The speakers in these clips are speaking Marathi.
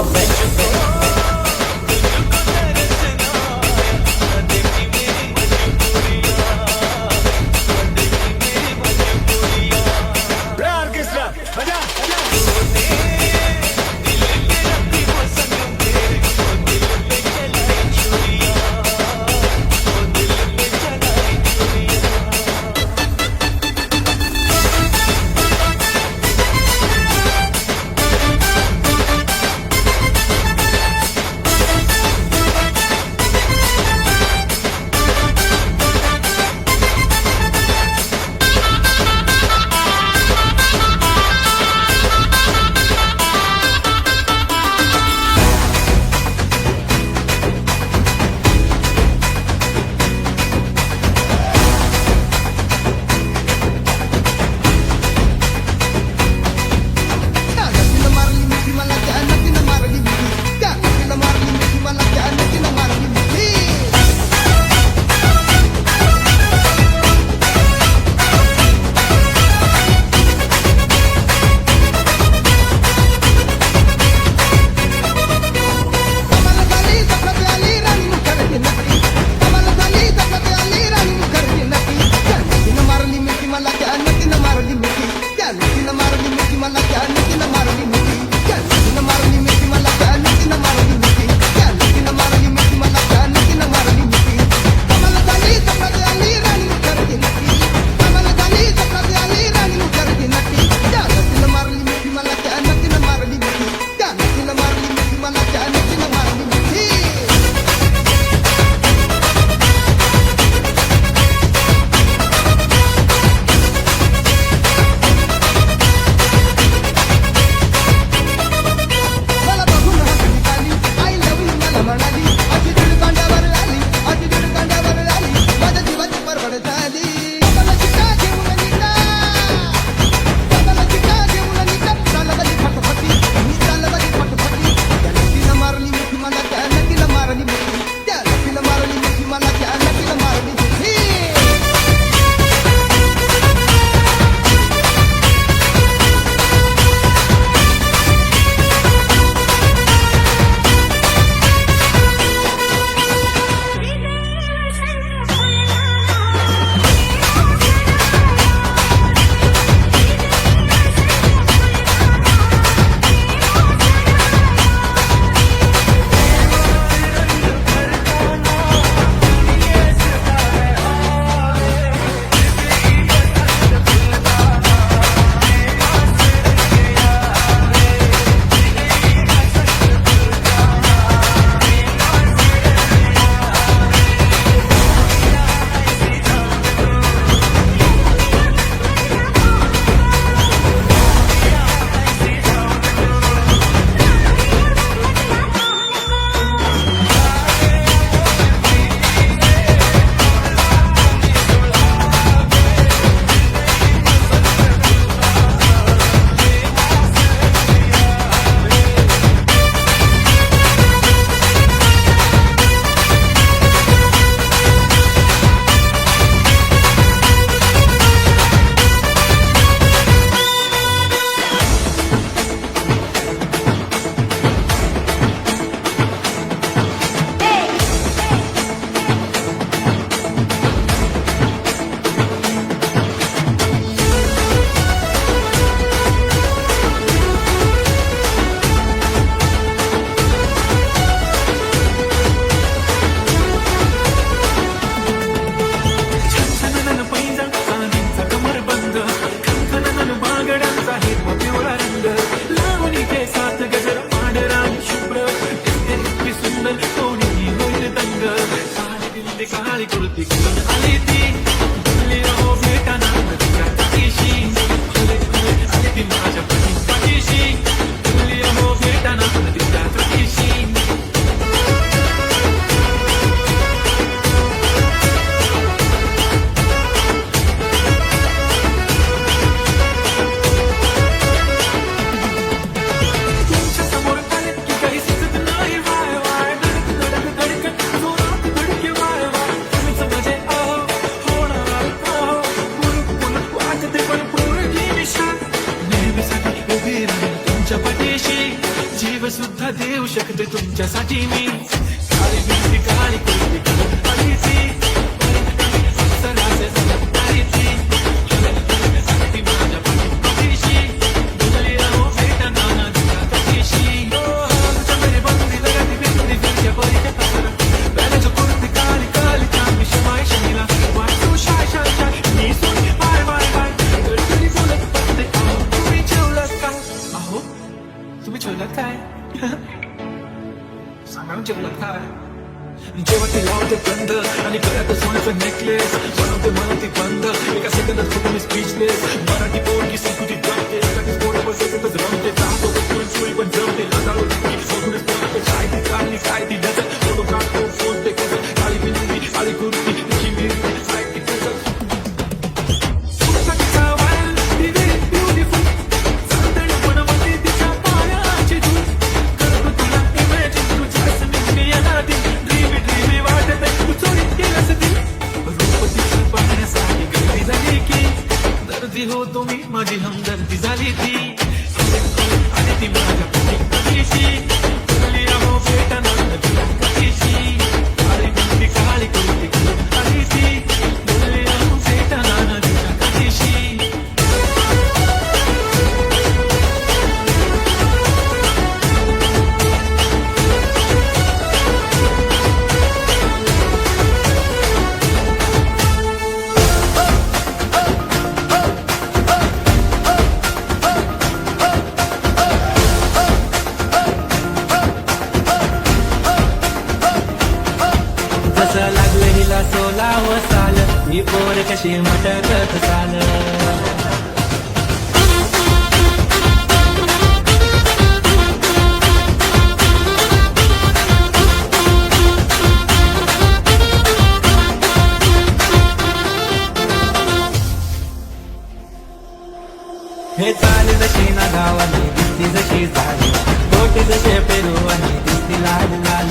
बेंच पे। जीव सुद्धा देऊ शकते तुमच्यासाठी मी काळी बिंदी काळी कुर्ती घालून आली ती सरासे सगळी ती ती माझ्या पाठीशी तुझली राहू भेटा नाना तुझ्या कशीशी मेरे बंदी लगाती बिंदी फिरच्या परीच्या कसर बॅलेच्या कुर्ती काळी काळी चांगली शमाय शमीला वाटू शाय शाय शाय मी सोनी बाय बाय बाय गडकरी बोलत बसते तुम्ही ठेवलं का अहो तुम्ही ठेवलं काय सांगा जेवलं काय जेव्हा ते लावते बंद आणि गळ्यात सोन्याचं नेकलेस बनवते मला ती बंद एका सेकंदात होतो मी स्पीचलेस मराठी पोरगी संस्कृती जमते एखादी पोरं सेकंदच रमते चाहतो चोळी पण जमते लताळू सोडूनच बोलते काय ती काळी काय ती डझल फोटो काढतो फोन पे कसं काळी बिंदी काळी कुर्ती तिची मिरती काय ती कसं हो तुम्ही माझी हमदर्दी झाली ती आणि ती माझ्या कशीशी तुझली राहू भेटा नाना तुझ्या कशीशी काळी बिंदी काळी कुर्ती घालून आली ती तुझली राहू भेटा नाना तुझ्या कशीशी जसं लागलं हिला 16 साल ही पोर कशी मटकत चाल हे चाल जशी ना गावाने दिसती जशी झाली बोटी जसे पेरू आणि दिसती लाल लाल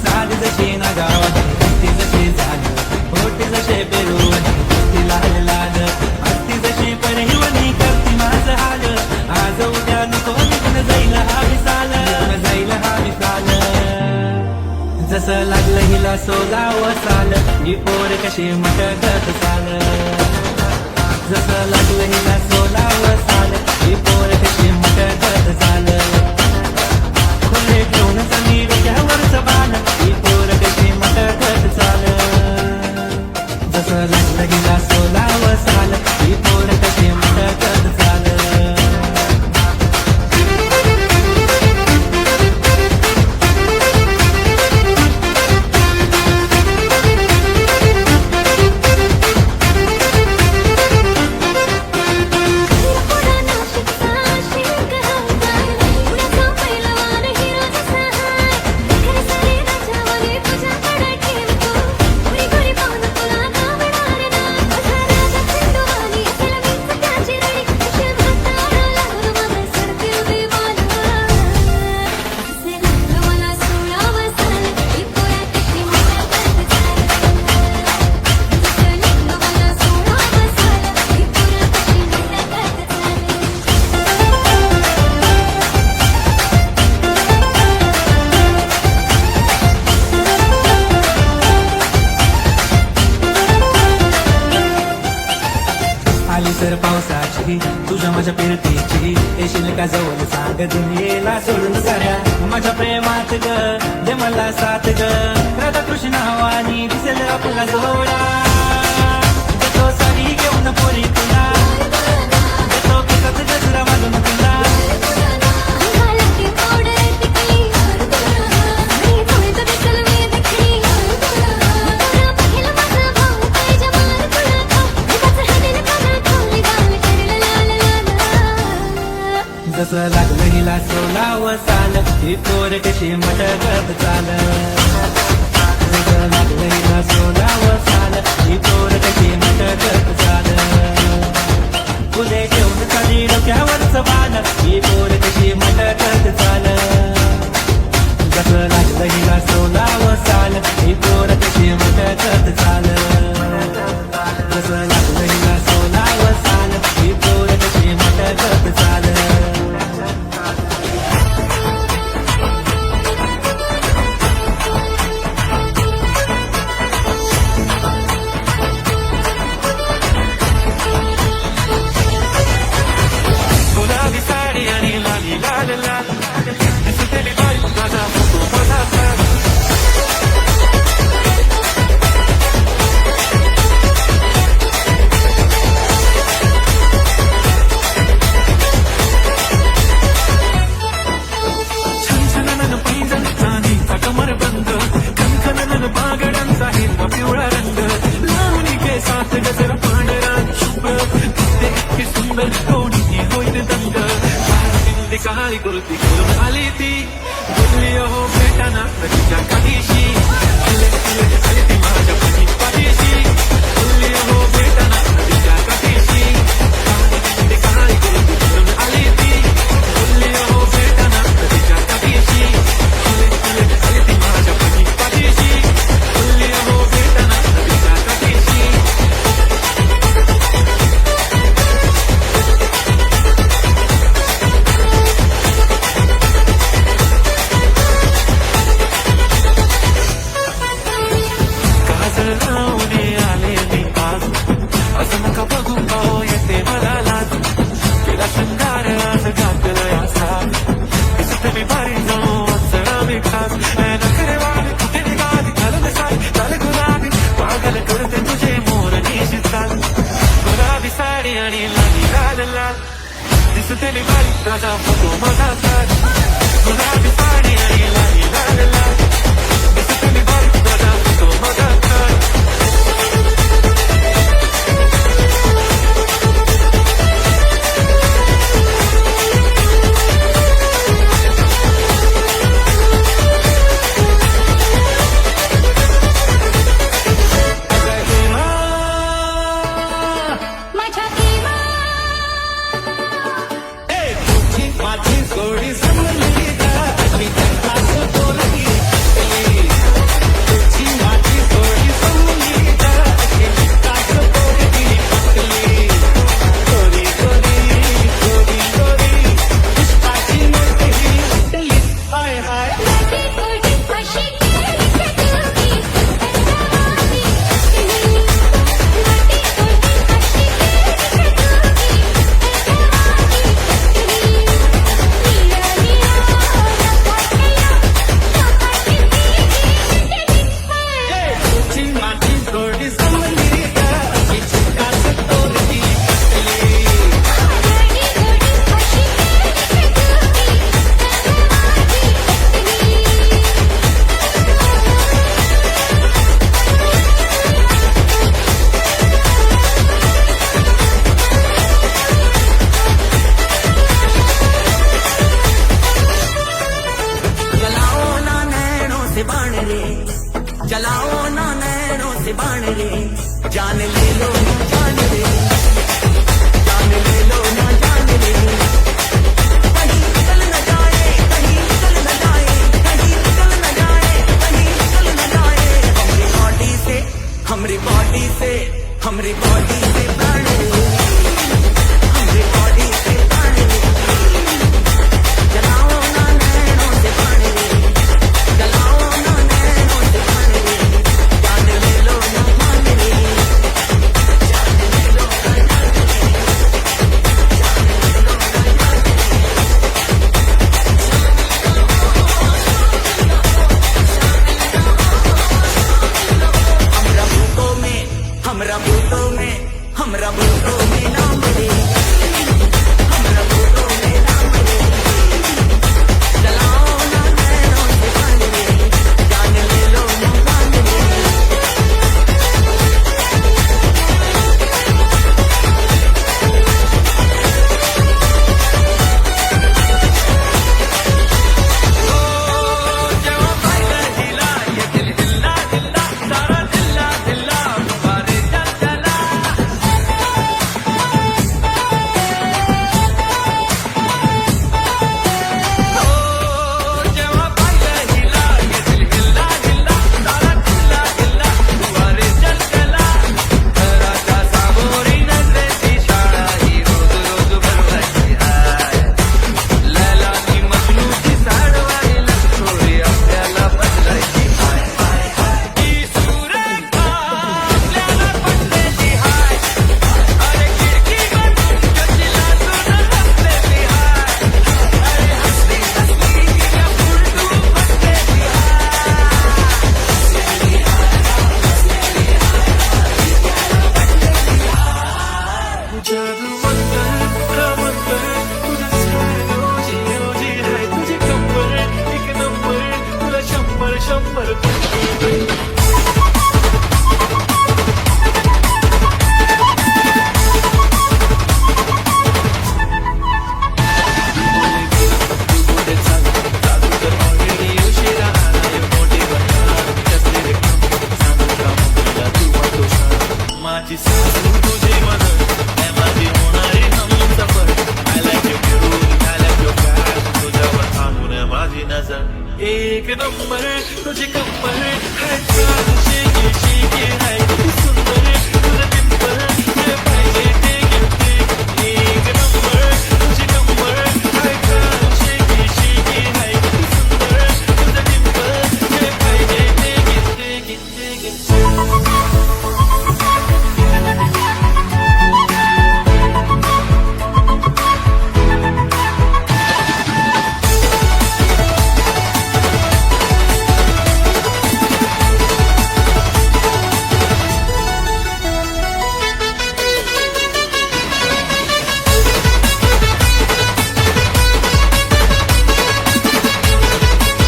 साली जशी ना गावाने दिसती जशी झाली बोटी जसे पेरू आणि दिसती लाल लाल असती जशी परहिवणी करती माझं हाल आज उद्या नको निघून जाईल हा विसाल जसं लागलं हिला 16 साल ही पोर कशी मटकत चाल जसं लागलं हिला 16 साल ही पोर कशी मटकत चाल खोले घेऊन चाली डोक्यावरचं बाल ही पोर कशी मटकत चाल जसं लागलं हिला 16 साल ही पोर कशी मटकत चाल आली तर पावसाची तुझ्या माझ्या पेरतीची येशील का जवळ सांग दुनियेला सोडून साऱ्या माझ्या प्रेमात ग दे मला साथ ग राधा कृष्ण हवानी दिसेल आपला जोडा देतो साडी घेऊन पोरी तुला देतो केसात गजरा घालून तुला जसं लागलं हिला 16 साल ही पोर कशी मटकत चाल जसं लागलं हिला 16 साल ही पोर कशी मटकत चाल फुले घेऊन चाली डोक्यावरचं बाल ही पोर कशी मटकत चाल जसं लागलं हिला 16 साल ही पोर कशी मटकत चाल जसं लागलं हिला 16 साल ही पोर कशी मटकत चाल आणि लाली लाल लाल दिसते मी बाई माझा फोटो माझा तर छनछनन पैंजण चांदीचा कमरबंद खनखनन बागडांचा हिरवा पिवळा रंग लावणी केसात गजर पांढरा शुभ्र दिसते इतकी सुंदर कोणीही होईल दंग काळी काळी कुर्ती घालून आली ती बोलली अहो भेटाना तिच्या काहीशी आली ती माझ्या पाठीशी बोलली अहो भेटाना तिच्या काहीशी काळी कुर्ती घालून आली ती बोलली अहो भेटाना तिच्या काहीशी आली ती माझ्या पाठीशी बोलली अहो भेटाना तिच्या काहीशी काजळ लावून आले मी आज असं नका बघू पाहू येते मला लाज तिला शृंगार आज घातलं असा दिसत मी भारी जाऊ चढा मी खास नखरे वाली कुठे निघाली घालून साडी चाल गुलाबी पागल करते तुझे मोर निशी चाल गुलाबी साडी आणि लाली लाल लाल दिसते मी भारी राजा फोटो माझा तर गुलाबी साडी आणि लाली लाल लाल दिसते मी भारी राजा फोटो माझा तर माझ्या प्रेमा माझी जोडी जमली का मी त्यालाच बोलली तुझी माझी जोडी जमली का मी त्यालाच बोलली गोरी गोरी गोरी गोरी पुष्पाची मोठी उठली हाय हाय लाटी कोटी अशी केली सगळी अंगावाली लाटी कोटी अशी केली सगळी अंगावाली नीला नीला एक नंबर तुझी कंबर हाय चाल शेकी शेकी हाय किती सुंदर तुझं डिंपल जे पाहिजे ते घेते एक नंबर तुझी कंबर हाय चाल शेकी शेकी हाय किती सुंदर तुझं डिंपल जे पाहिजे ते घेते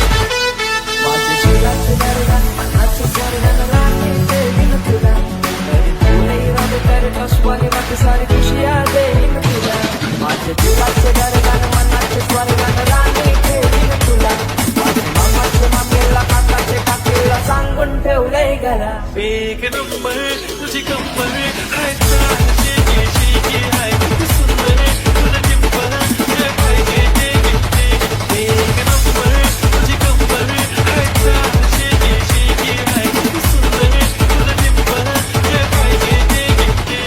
माझे जीवाचे दरदान मनाचे स्वर्गान राहते देईन तुला तरी तू नाही रब कर कशवाने बाकी सारी खुशियाँ देईन तुला माझे जीवाचे दरदान मनाचे स्वर्गान राहते देईन तुला माझे मामाचे मामेला काकाचे काकीला सांगून ठेवलंय घरा एक नंबर तुझी कंबर हाय चाल शेकी शेकी हाय किती सुंदर तुझं डिंपल जे पाहिजे ते घेते एक नंबर तुझी कंबर हाय चाल शेकी शेकी हाय किती सुंदर तुझं डिंपल जे पाहिजे ते घेते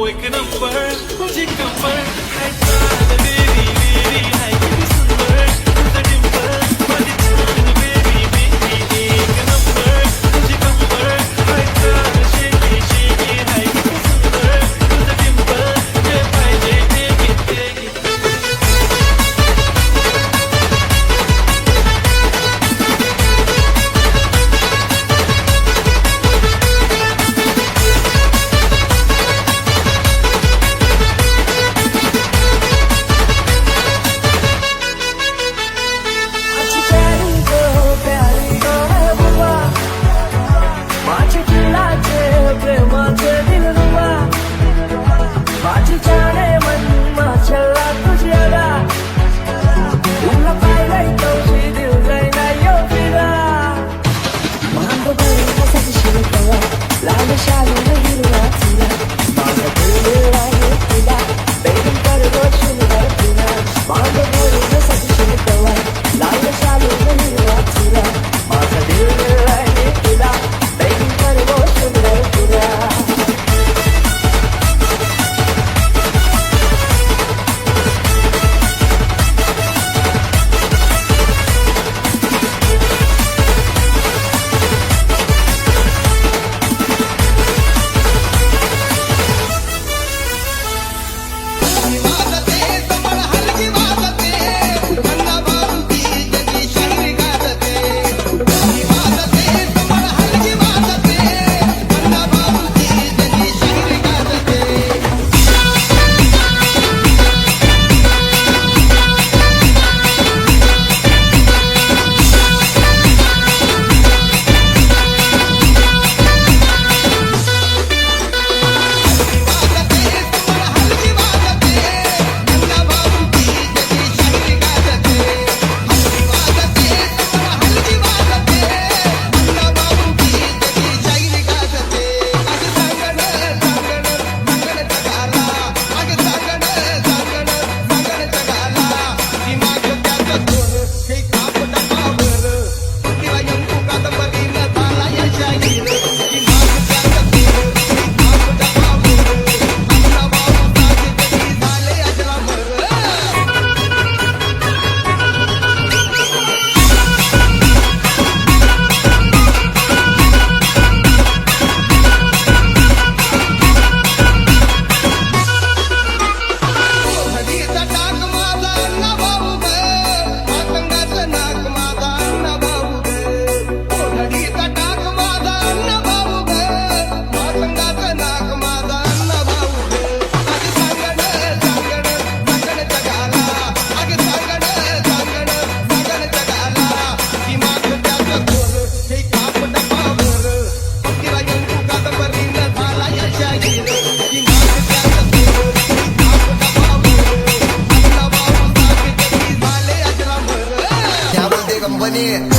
एक नंबर तुझी कंबर हाय चाल बेबी बेबी हाय किती सुंदर तुझं डिंपल माझी छान बेबी बेबी एक नंबर तुझी कंबर हाय चाल शेकी शेकी हाय किती सुंदर तुझं डिंपल जे पाहिजे ते घेते आणि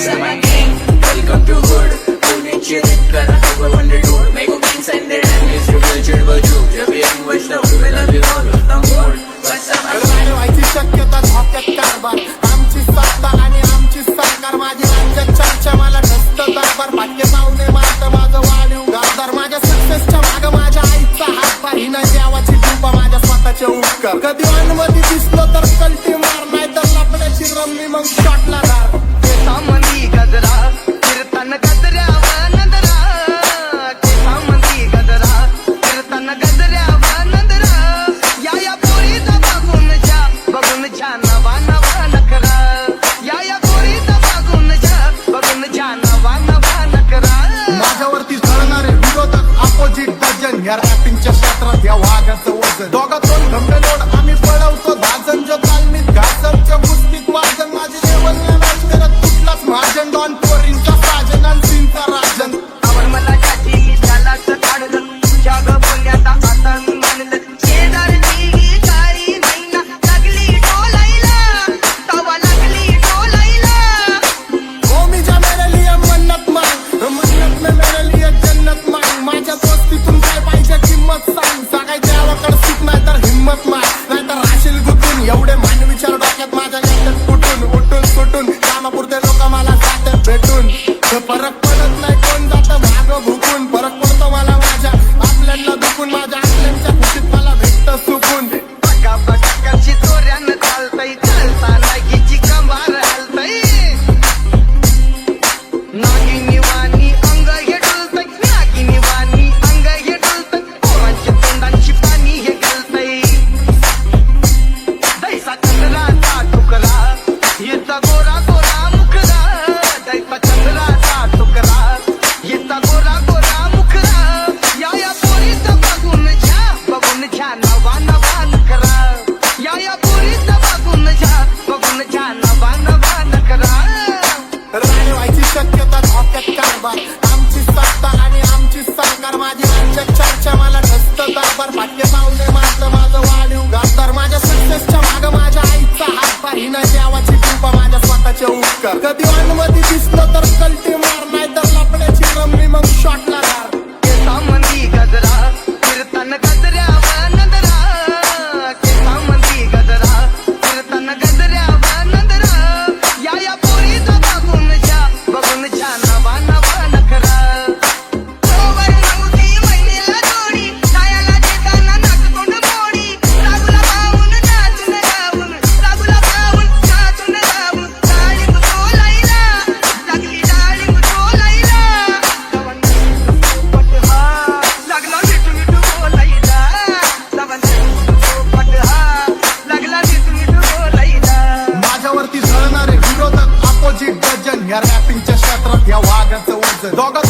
Welcome to hood. पुण्याची रीत करा सगळं वंडे टूर मेगो kings and their enemies reveal चिडवं झूठ जब young वैष्णव वेला विरोध होता मोड राणी व्हायची शक्यता धोक्यात कारभार आमची सत्ता आणि आमची सरकार माझी राज्यात चर्चा मला नसतं दरबार भाग्य पाहुणे मारतं माझं वाढीव गारदार माझ्या सक्सेसच्या माग माझ्या आईचा हातभार ही नाही देवाची कृपा माझ्या स्वतःचे उपकार कधी अनुमती दिसलो तर कल्टी मार नाही तर लपण्याची रम्मी मग शॉटला धार केसामंदी गजरा कीर्तन गजऱ्यावर नंदरा केसामंदी गजरा कीर्तन गजऱ्यावर नंदरा या पोरीचा बघून छा नवा नवा नखरा या पोरीचा बघून छा नवा नवा नखरा माझ्यावरती झळणारे विरोधक अपोजिट डझन या रॅपिंगच्या क्षेत्रात या वाघाचं वजन दोघा दोन धमडे लोड आम्ही पळवतो दाजन जो तालमीत घासरच्या कुस्तीत वाजन माझी लेवल मॅच करत कुठलाच महाजन डॉन पोरींचा साजन आणि सीनचा राजन आवड मला त्याची मी त्यालाच काढलं तुझ्या ग बोलण्याचा आता मी मानलं शेजारची काळी मैना लागली डोलायला तवा लागली डोलायला ओ मी जा मेरे लिए मन्नत मांग मन्नत में मेरे लिए जन्नत मांग माझ्या दोस्तीतून काय पाहिजे किंमत सांग सांगाय देवाकडे सुख नाही तर हिम्मत माग नाही तर राशील गुतून एवढे मान विचार डोक्यात माझ्या गॅटत कुठून उठून सुटून कामापुरते लोक मला जातात भेटून फरक पडत नाही कोण जातं मागं भुकून फरक पडतो मला माझ्या आपल्यांना दुखून माझ्या आपल्यांच्या खुशीत मला भेटतं सुकून बघा बघा कशी चोऱ्यानं चालतंय चालता नागीची कंबार हलतंय नागिनी वाणी अंग हे डुलतंय नागिनी वाणी अंग हे डुलतंय पोरांच्या तोंडांची पाणी हे गलतंय दैसा चंद्राचा तुकडा येता गोरा गोरा मुखरा दैसा चंद्राचा तुकडा येता गोरा गोरा मुखरा या पोरीचं बघून छा नवा नवा नखरा या पोरीचं बघून छा नवा नवा नखरा राणी व्हायची शक्यता धोक्यात कारभार आमची सत्ता आणि आमची सरकार माझी राज्यात चर्चा मला नसतं दरबार भाग्य पाहुणे मारतं माझं वाढीव गारदार माझ्या सक्सेसच्या माग माझ्या आईचा हातभार ही नाही देवाची कृपा माझ्या स्वतःचे उपकार कधी अनुमती दिसलो तर कल्टी मार नाही तर लपण्याची रम्मी मग शॉटला धार केसामंदी गजरा कीर्तन गजऱ्यावर नंदरा केसामंदी गजरा कीर्तन गजऱ्यावर नंदरा या पोरीचा बघून छा नवा नवा नखरा सोवर नव्हती महिनेला जोडी सायाला देताना नाचतोंड मोडी रागुला पाहून नाचून गाऊन रागुला पाहून नाचून गाऊन डाळिंब डोलायला लागली डाळिंब डोलायला पट हा लागला मिठू मिठू बोलायला पट हा लागला मिठू मिठू बोलायला माझ्यावरती झळणारे विरोधक अपोजिट डझन या रॅपिंगच्या क्षेत्रात या वाघाचं वजन दोघा